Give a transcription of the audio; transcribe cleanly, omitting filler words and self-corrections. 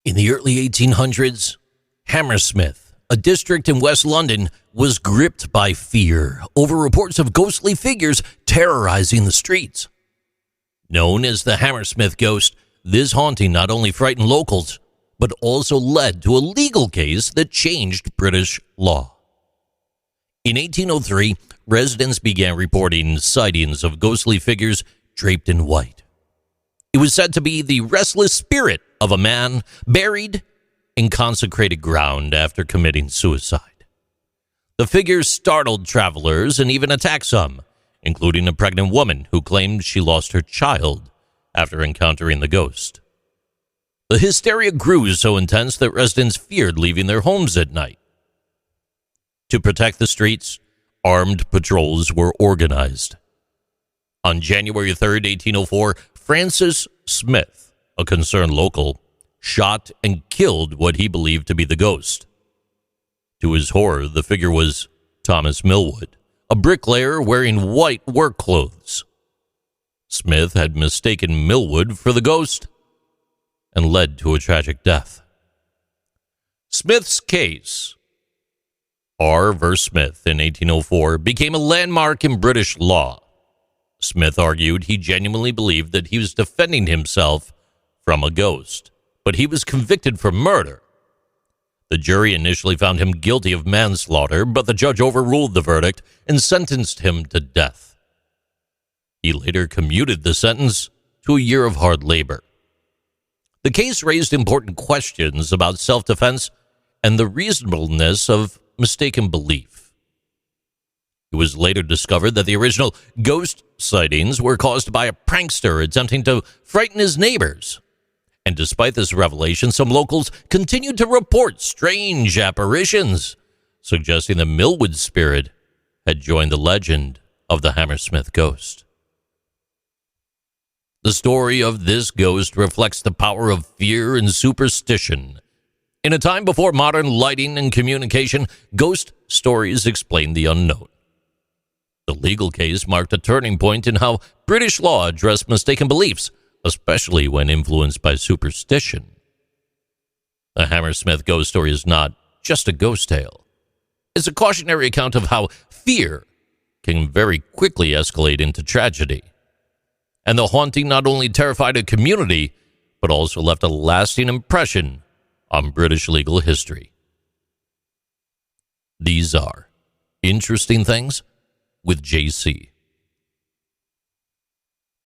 In the early 1800s, Hammersmith, a district in West London, was gripped by fear over reports of ghostly figures terrorizing the streets. Known as the Hammersmith ghost, this haunting not only frightened locals, but also led to a legal case that changed British law. In 1803, residents began reporting sightings of ghostly figures draped in white. It was said to be the restless spirit of a man buried in consecrated ground after committing suicide. The figures startled travelers and even attacked some, including a pregnant woman who claimed she lost her child after encountering the ghost. The hysteria grew so intense that residents feared leaving their homes at night. To protect the streets, armed patrols were organized. On January 3, 1804, Francis Smith, a concerned local, shot and killed what he believed to be the ghost. To his horror, the figure was Thomas Millwood, a bricklayer wearing white work clothes. Smith had mistaken Millwood for the ghost and led to a tragic death. Smith's case, R. v. Smith in 1804, became a landmark in British law. Smith argued he genuinely believed that he was defending himself from a ghost, but he was convicted for murder. The jury initially found him guilty of manslaughter, but the judge overruled the verdict and sentenced him to death. He later commuted the sentence to a year of hard labor. The case raised important questions about self-defense and the reasonableness of mistaken belief. It was later discovered that the original ghost sightings were caused by a prankster attempting to frighten his neighbors. And despite this revelation, some locals continued to report strange apparitions, suggesting the Millwood spirit had joined the legend of the Hammersmith ghost. The story of this ghost reflects the power of fear and superstition. In a time before modern lighting and communication, ghost stories explain the unknown. The legal case marked a turning point in how British law addressed mistaken beliefs, especially when influenced by superstition. The Hammersmith ghost story is not just a ghost tale. It's a cautionary account of how fear can very quickly escalate into tragedy. And the haunting not only terrified a community, but also left a lasting impression on British legal history. These are Interesting Things with JC.